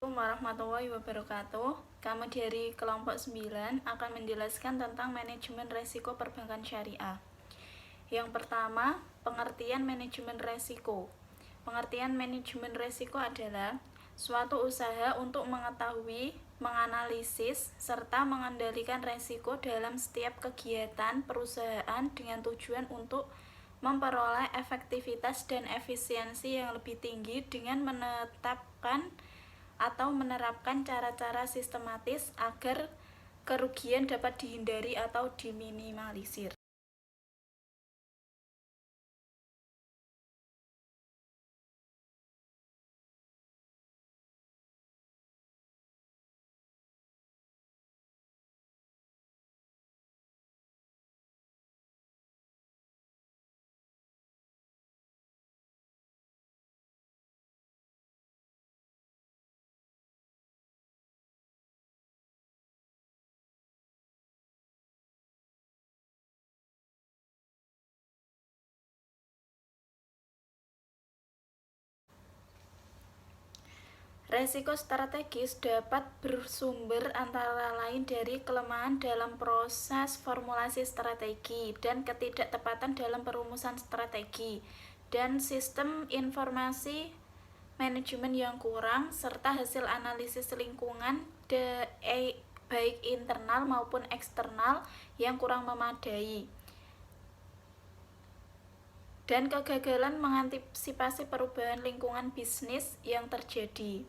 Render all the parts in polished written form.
Warahmatullahi wabarakatuh. Kami dari kelompok 9 akan menjelaskan tentang manajemen resiko perbankan syariah. Yang pertama, pengertian manajemen resiko. Pengertian manajemen resiko adalah suatu usaha untuk mengetahui, menganalisis, serta mengendalikan resiko dalam setiap kegiatan perusahaan dengan tujuan untuk memperoleh efektivitas dan efisiensi yang lebih tinggi dengan menetapkan atau menerapkan cara-cara sistematis agar kerugian dapat dihindari atau diminimalisir. Resiko strategis dapat bersumber antara lain dari kelemahan dalam proses formulasi strategi dan ketidaktepatan dalam perumusan strategi dan sistem informasi manajemen yang kurang serta hasil analisis lingkungan baik internal maupun eksternal yang kurang memadai dan kegagalan mengantisipasi perubahan lingkungan bisnis yang terjadi.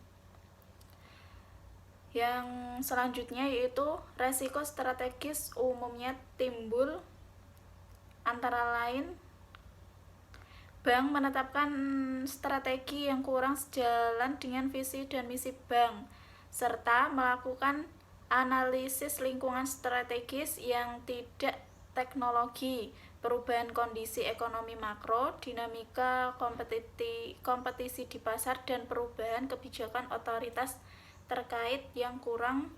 Yang selanjutnya yaitu resiko strategis umumnya timbul antara lain bank menetapkan strategi yang kurang sejalan dengan visi dan misi bank serta melakukan analisis lingkungan strategis yang tidak teknologi, perubahan kondisi ekonomi makro, dinamika kompetisi di pasar, dan perubahan kebijakan otoritas terkait yang kurang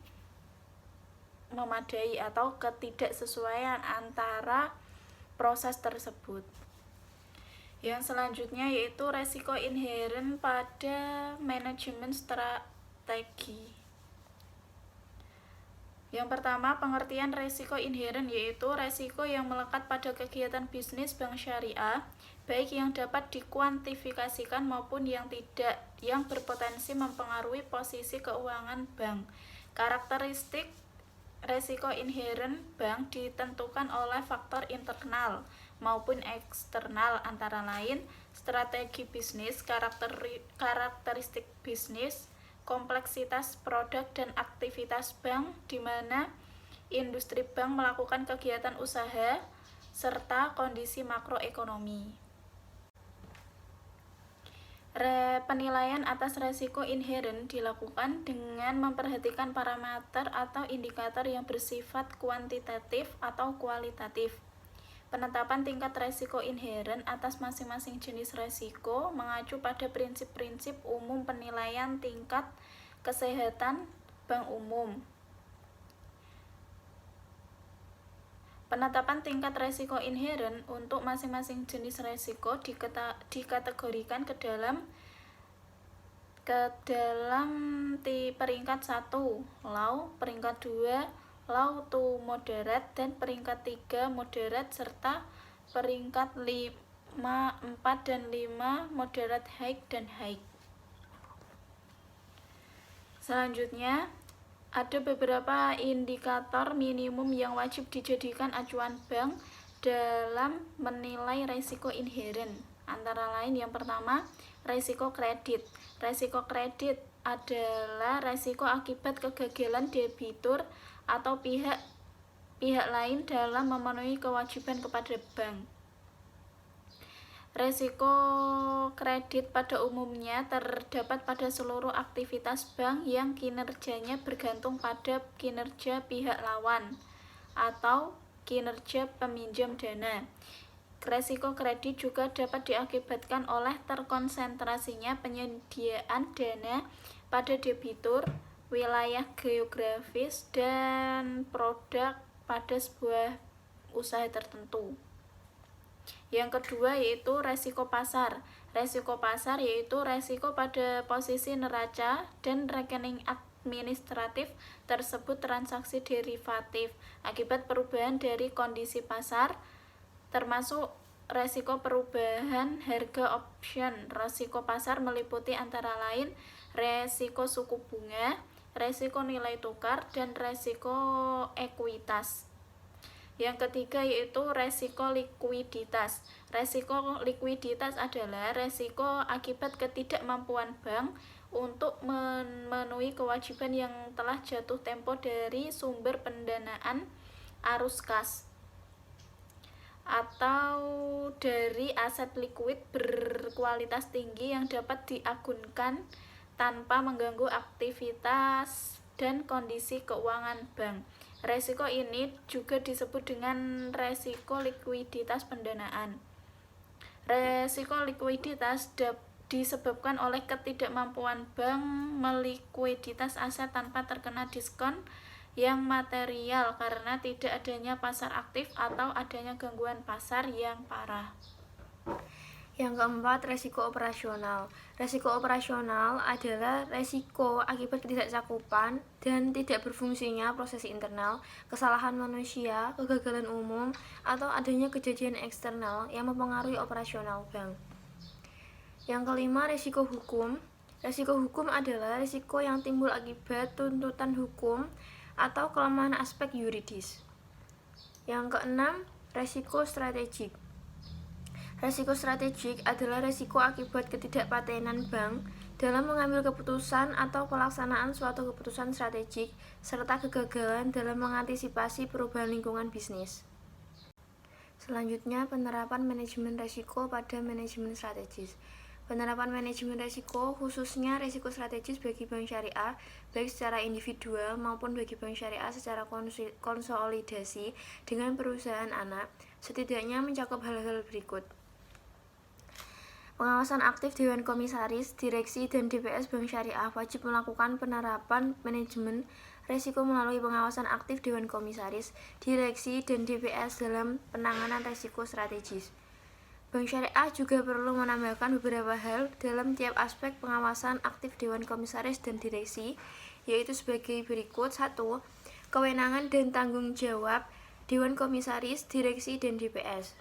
memadai atau ketidaksesuaian antara proses tersebut. Yang selanjutnya yaitu resiko inheren pada manajemen strategi. Yang pertama, pengertian resiko inheren yaitu resiko yang melekat pada kegiatan bisnis bank syariah, baik yang dapat dikuantifikasikan maupun yang tidak, yang berpotensi mempengaruhi posisi keuangan bank. Karakteristik resiko inheren bank ditentukan oleh faktor internal maupun eksternal, antara lain strategi bisnis, karakteristik bisnis, kompleksitas produk dan aktivitas bank di mana industri bank melakukan kegiatan usaha serta kondisi makroekonomi. Penilaian atas resiko inheren dilakukan dengan memperhatikan parameter atau indikator yang bersifat kuantitatif atau kualitatif. Penetapan tingkat resiko inheren atas masing-masing jenis resiko mengacu pada prinsip-prinsip umum penilaian tingkat kesehatan bank umum. Penetapan tingkat resiko inheren untuk masing-masing jenis resiko dikategorikan ke dalam peringkat 1 low, peringkat 2 low to moderate, dan peringkat 3 moderate, serta peringkat 4 dan 5 moderate high dan high. Selanjutnya, ada beberapa indikator minimum yang wajib dijadikan acuan bank dalam menilai resiko inheren. Antara lain yang pertama, resiko kredit. Resiko kredit adalah resiko akibat kegagalan debitur atau pihak lain dalam memenuhi kewajiban kepada bank. Resiko kredit pada umumnya terdapat pada seluruh aktivitas bank yang kinerjanya bergantung pada kinerja pihak lawan atau kinerja peminjam dana. Resiko kredit juga dapat diakibatkan oleh terkonsentrasinya penyediaan dana pada debitur, wilayah geografis, dan produk pada sebuah usaha tertentu. Yang kedua yaitu resiko pasar. Resiko pasar yaitu resiko pada posisi neraca dan rekening administratif tersebut transaksi derivatif akibat perubahan dari kondisi pasar, termasuk resiko perubahan harga option. Resiko pasar meliputi antara lain resiko suku bunga, resiko nilai tukar, dan resiko ekuitas. Yang ketiga yaitu resiko likuiditas. Resiko likuiditas adalah resiko akibat ketidakmampuan bank untuk memenuhi kewajiban yang telah jatuh tempo dari sumber pendanaan arus kas atau dari aset likuid berkualitas tinggi yang dapat diagunkan tanpa mengganggu aktivitas dan kondisi keuangan bank. Resiko ini juga disebut dengan resiko likuiditas pendanaan. Resiko likuiditas disebabkan oleh ketidakmampuan bank melikuiditas aset tanpa terkena diskon yang material karena tidak adanya pasar aktif atau adanya gangguan pasar yang parah. Yang keempat, resiko operasional. Resiko operasional adalah resiko akibat ketidakcakupan dan tidak berfungsinya proses internal, kesalahan manusia, kegagalan umum, atau adanya kejadian eksternal yang mempengaruhi operasional bank. Yang kelima, resiko hukum. Resiko hukum adalah resiko yang timbul akibat tuntutan hukum atau kelemahan aspek yuridis. Yang keenam, resiko strategik. Resiko strategik adalah resiko akibat ketidakpatenan bank dalam mengambil keputusan atau pelaksanaan suatu keputusan strategik serta kegagalan dalam mengantisipasi perubahan lingkungan bisnis. Selanjutnya, penerapan manajemen resiko pada manajemen strategis. Penerapan manajemen resiko, khususnya resiko strategis bagi bank syariah, baik secara individual maupun bagi bank syariah secara konsolidasi dengan perusahaan anak, setidaknya mencakup hal-hal berikut. Pengawasan aktif Dewan Komisaris, Direksi, dan DPS Bank Syariah wajib melakukan penerapan manajemen resiko melalui pengawasan aktif Dewan Komisaris, Direksi, dan DPS dalam penanganan resiko strategis. Bank Syariah juga perlu menambahkan beberapa hal dalam tiap aspek pengawasan aktif Dewan Komisaris dan Direksi, yaitu sebagai berikut. 1. Kewenangan dan tanggung jawab Dewan Komisaris, Direksi, dan DPS.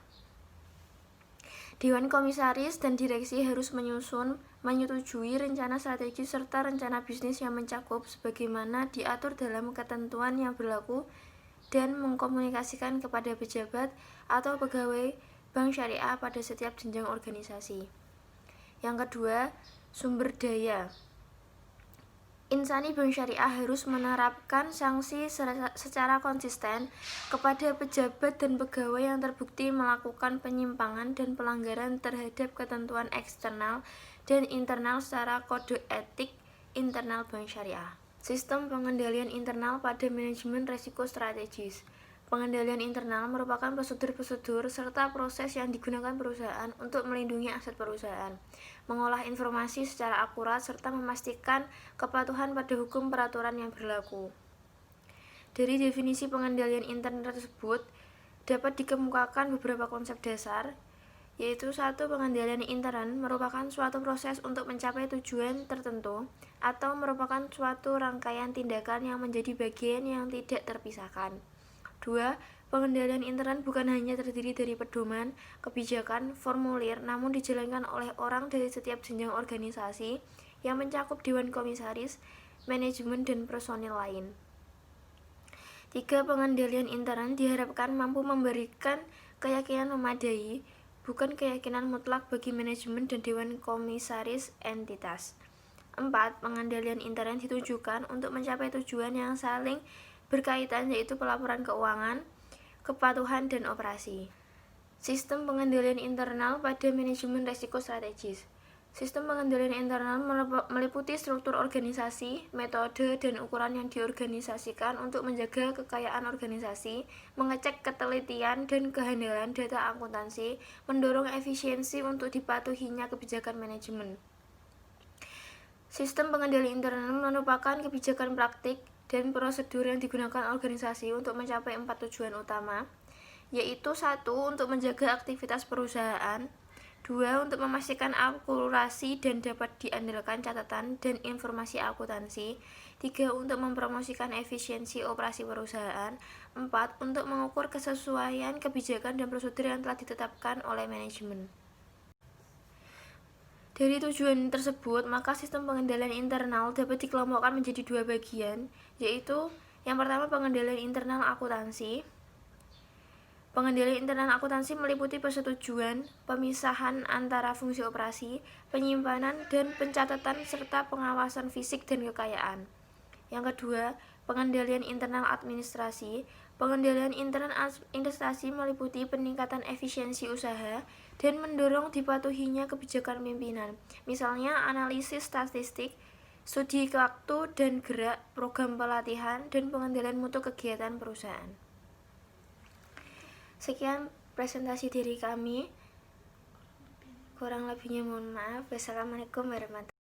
Dewan Komisaris dan Direksi harus menyetujui rencana strategi serta rencana bisnis yang mencakup sebagaimana diatur dalam ketentuan yang berlaku dan mengkomunikasikan kepada pejabat atau pegawai Bank Syariah pada setiap jenjang organisasi. Yang kedua, sumber daya. Insani Bank Syariah harus menerapkan sanksi secara konsisten kepada pejabat dan pegawai yang terbukti melakukan penyimpangan dan pelanggaran terhadap ketentuan eksternal dan internal secara kode etik internal Bank Syariah. Sistem pengendalian internal pada manajemen risiko strategis. Pengendalian internal merupakan prosedur-prosedur serta proses yang digunakan perusahaan untuk melindungi aset perusahaan, mengolah informasi secara akurat, serta memastikan kepatuhan pada hukum peraturan yang berlaku. Dari definisi pengendalian internal tersebut, dapat dikemukakan beberapa konsep dasar, yaitu 1. Pengendalian intern merupakan suatu proses untuk mencapai tujuan tertentu atau merupakan suatu rangkaian tindakan yang menjadi bagian yang tidak terpisahkan. 2. Pengendalian intern bukan hanya terdiri dari pedoman, kebijakan, formulir, namun dijalankan oleh orang dari setiap jenjang organisasi yang mencakup Dewan Komisaris, manajemen, dan personil lain. 3. Pengendalian intern diharapkan mampu memberikan keyakinan memadai, bukan keyakinan mutlak bagi manajemen dan Dewan Komisaris entitas. 4. Pengendalian intern ditujukan untuk mencapai tujuan yang saling berkaitan, yaitu pelaporan keuangan, kepatuhan, dan operasi. Sistem pengendalian internal pada manajemen risiko strategis. Sistem pengendalian internal meliputi struktur organisasi, metode, dan ukuran yang diorganisasikan untuk menjaga kekayaan organisasi, mengecek ketelitian dan kehandalan data akuntansi, mendorong efisiensi untuk dipatuhinya kebijakan manajemen. Sistem pengendalian internal merupakan kebijakan praktik dan prosedur yang digunakan organisasi untuk mencapai 4 tujuan utama, yaitu 1. Untuk menjaga aktivitas perusahaan, 2. Untuk memastikan akurasi dan dapat diandalkan catatan dan informasi akuntansi. 3. Untuk mempromosikan efisiensi operasi perusahaan. 4. Untuk mengukur kesesuaian kebijakan dan prosedur yang telah ditetapkan oleh manajemen. Dari tujuan tersebut, maka sistem pengendalian internal dapat dikelompokkan menjadi 2 bagian, yaitu yang pertama pengendalian internal akuntansi. Pengendalian internal akuntansi meliputi persetujuan, pemisahan antara fungsi operasi, penyimpanan, dan pencatatan serta pengawasan fisik dan kekayaan. Yang kedua, pengendalian internal administrasi. Pengendalian internal administrasi meliputi peningkatan efisiensi usaha dan mendorong dipatuhinya kebijakan pimpinan. Misalnya analisis statistik, studi waktu dan gerak, program pelatihan, dan pengendalian mutu kegiatan perusahaan. Sekian presentasi dari kami. Kurang lebihnya mohon maaf. Wassalamualaikum warahmatullahi wabarakatuh.